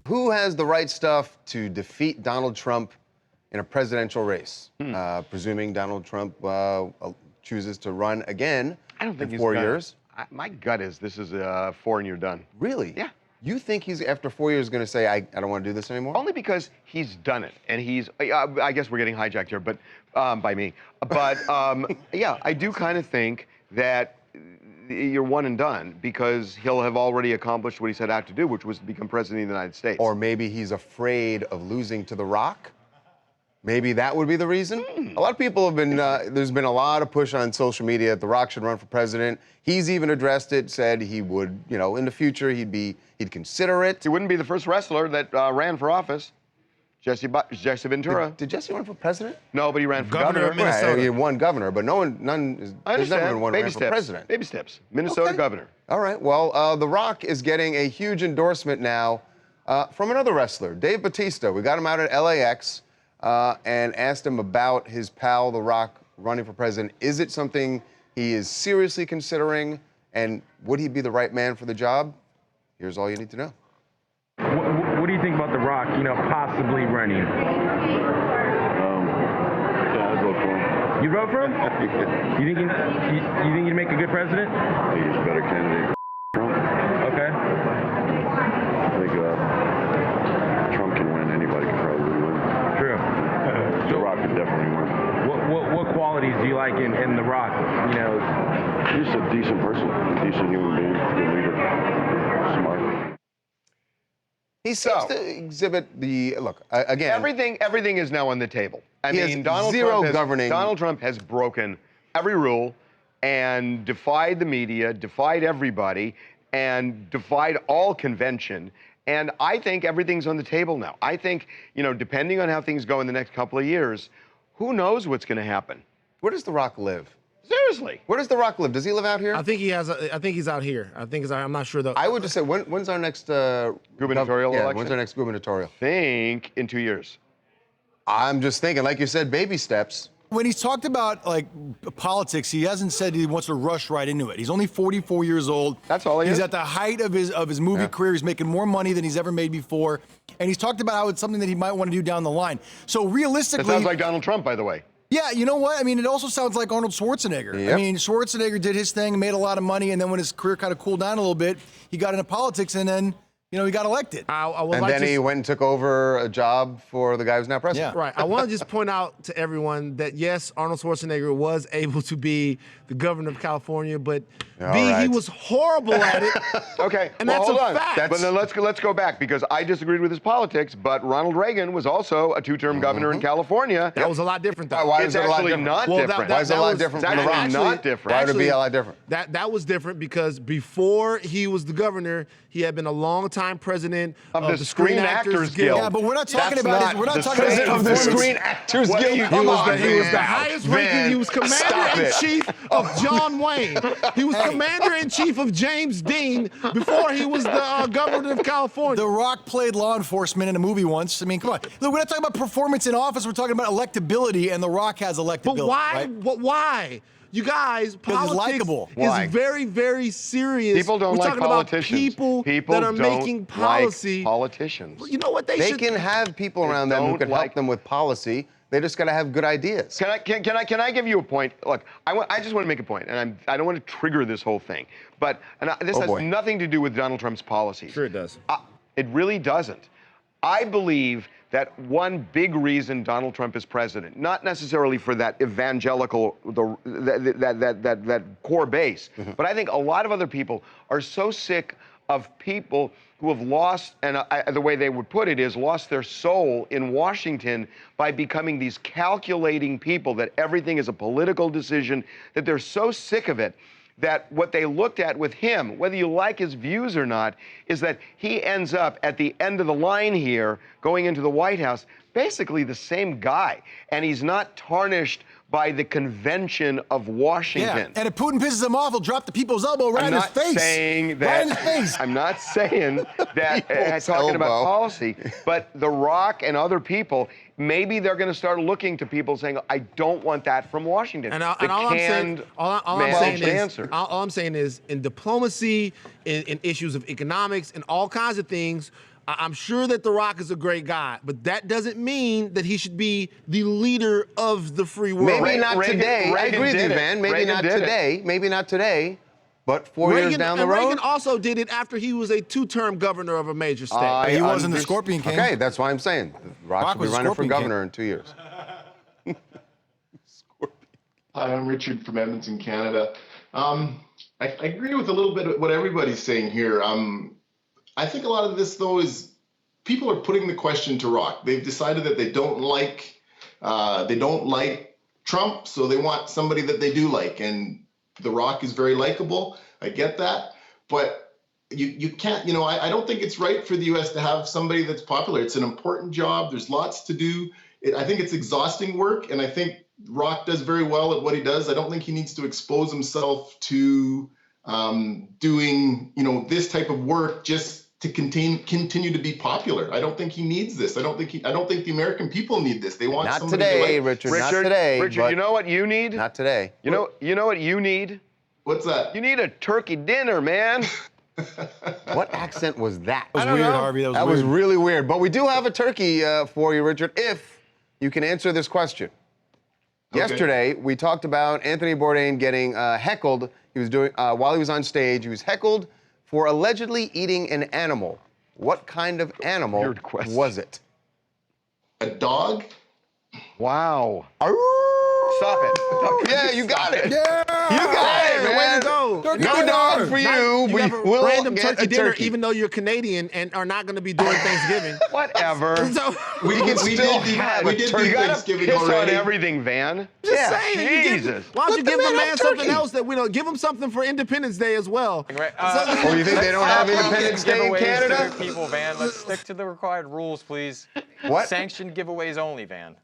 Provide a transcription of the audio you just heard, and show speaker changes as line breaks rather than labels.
Who has the right stuff to defeat Donald Trump in a presidential race? Presuming Donald Trump chooses to run again
I don't think
in 4 years.
My gut is this is 4 and you're done.
Really?
Yeah.
You think he's, after 4 years, going to say, I don't want to do this anymore?
Only because he's done it, and he's, I guess we're getting hijacked here, but by me. But yeah, I do kind of think that you're one and done because he'll have already accomplished what he set out to do, which was to become president of the United States.
Or maybe he's afraid of losing to The Rock? Maybe that would be the reason? A lot of people have been, there's been a lot of push on social media that The Rock should run for president. He's even addressed it, said he would, you know, in the future, he'd consider it.
He wouldn't be the first wrestler that ran for office. Jesse Ventura.
Did Jesse run for president?
No, but he ran for governor
of Minnesota. Right, he won governor, but there's never been one ran for president.
Baby steps. Minnesota governor.
All right, well, The Rock is getting a huge endorsement now from another wrestler, Dave Bautista. We got him out at LAX and asked him about his pal, The Rock, running for president. Is it something he is seriously considering, and would he be the right man for the job? Here's all you need to know.
What do you think about The Rock, you know, possibly running?
Yeah, I'd vote for him.
You vote for him? You think he'd make a good president?
I think he's a better candidate than Trump.
Okay.
I think Trump can win. Anybody can probably win.
True.
The Rock can definitely win.
What qualities do you like in The Rock? You know,
He's a decent person, a decent human being, good leader, smart.
He seems to exhibit the, look, again.
Everything is now on the table. I mean,
Donald
Trump has broken every rule and defied the media, defied everybody, and defied all convention. And I think everything's on the table now. I think, you know, depending on how things go in the next couple of years, who knows what's going to happen?
Where does The Rock live?
Seriously.
Where does The Rock live? Does he live out here?
I think he has. I think he's out here. I'm not sure though.
I would just say, when's our next
gubernatorial election?
When's our next gubernatorial?
Think in 2 years.
I'm just thinking, like you said, baby steps.
When he's talked about like politics, he hasn't said he wants to rush right into it. He's only 44 years old.
That's all he is.
He's at the height of his movie career. He's making more money than he's ever made before, and he's talked about how it's something that he might want to do down the line. So realistically,
it sounds like Donald Trump, by the way.
Yeah, you know what? I mean, it also sounds like Arnold Schwarzenegger.
Yep.
I mean, Schwarzenegger did his thing, made a lot of money, and then when his career kind of cooled down a little bit, he got into politics, and then, you know, he got elected.
He went and took over a job for the guy who's now president.
Yeah.
Right. I want to just point out to everyone that, yes, Arnold Schwarzenegger was able to be the governor of California, but he was horrible at it.
Okay,
and
well,
that's
hold
a
on.
fact.
But then let's go back, because I disagreed with his politics, but Ronald Reagan was also a two-term governor in California.
That was a lot different, though.
Why
It's
is it a lot
actually
different?
not
Well,
different.
Why is it a lot different from The Rock?
Not different.
Why would it be a lot different?
That was different because before he was the governor, he had been a long-time president
of the Screen Actors Guild.
Yeah, but we're not talking
That's
about
not
his, we're not
the
talking about his
same.
Of the
performance.
Screen Actors
What
Guild.
are you-
Come on,
He was the
man.
highest ranking. He was commander-in-chief of John Wayne. He was commander-in-chief of James Dean before he was the governor of California.
The Rock played law enforcement in a movie once. I mean, come on. Look, we're not talking about performance in office. We're talking about electability, and The Rock has electability.
But why?
Right?
Why? You guys, politics
likable.
Why?
is very, very serious.
People don't
We're
like
talking
politicians.
about people that are
don't
making policy.
like politicians.
You know what they
They
should?
can have people around them who
don't
can
like-
help them with policy. They just got to have good ideas.
Can I give you a point? Look, I just want to make a point, and I don't want to trigger this whole thing, but this has nothing to do with Donald Trump's policies.
Sure it does.
It really doesn't. I believe that one big reason Donald Trump is president, not necessarily for that evangelical, that core base, but I think a lot of other people are so sick of people who have lost, and the way they would put it is lost their soul in Washington by becoming these calculating people that everything is a political decision, that they're so sick of it that what they looked at with him, whether you like his views or not, is that he ends up at the end of the line here, going into the White House, basically the same guy. And he's not tarnished by the convention of Washington.
Yeah, and if Putin pisses him off, he'll drop the people's elbow right in his face.
I'm not saying that.
Right in his face.
I'm not saying that
People's
talking about
elbow.
policy, but The Rock and other people, maybe they're going to start looking to people saying, I don't want that from Washington.
And all I'm saying is, in diplomacy, in issues of economics, and all kinds of things, I'm sure that The Rock is a great guy, but that doesn't mean that he should be the leader of the free world.
Maybe not today. I agree with you, Van. Maybe not today. Maybe not today. But 4 years down the road.
Reagan also did it after he was a 2-term governor of a major state.
He was in the Scorpion King.
Okay, that's why I'm saying The Rock should be running for governor in 2 years.
Hi, I'm Richard from Edmonton, Canada. I agree with a little bit of what everybody's saying here. I think a lot of this, though, is people are putting the question to Rock. They've decided that they don't like Trump, so they want somebody that they do like. And The Rock is very likable. I get that, but you can't. I don't think it's right for the U.S. to have somebody that's popular. It's an important job. There's lots to do. I think it's exhausting work, and I think Rock does very well at what he does. I don't think he needs to expose himself to doing, this type of work just to continue to be popular. I don't think he needs this. I don't think the American people need this. They want somebody
today,
to like.
Richard. Not today.
Richard, you know what you need?
Not today.
You know what you need?
What's that?
You need a turkey dinner, man.
What accent was that?
That was weird, Harvey.
That was really weird. But we do have a turkey for you, Richard, if you can answer this question. Okay. Yesterday, we talked about Anthony Bourdain getting heckled. He was doing while he was on stage. He was heckled for allegedly eating an animal. What kind of animal was it?
A dog?
Wow.
Stop it. Yeah, you got it.
Yeah.
You got it, man.
Way to go.
No dog for you. We will
random
get
turkey
a
dinner,
turkey.
even though you're Canadian and are not going to be doing Thanksgiving.
Whatever.
So,
We did do
You gotta
Thanksgiving
piss
already.
on everything, Van.
just saying.
Jesus.
Why don't you give the
man
man
have
something
turkey.
else that give him something for Independence Day as well?
Oh, you think they don't have Independence Day in Canada?
People, Van. Let's stick to the required rules, please.
What?
Sanctioned giveaways only, Van.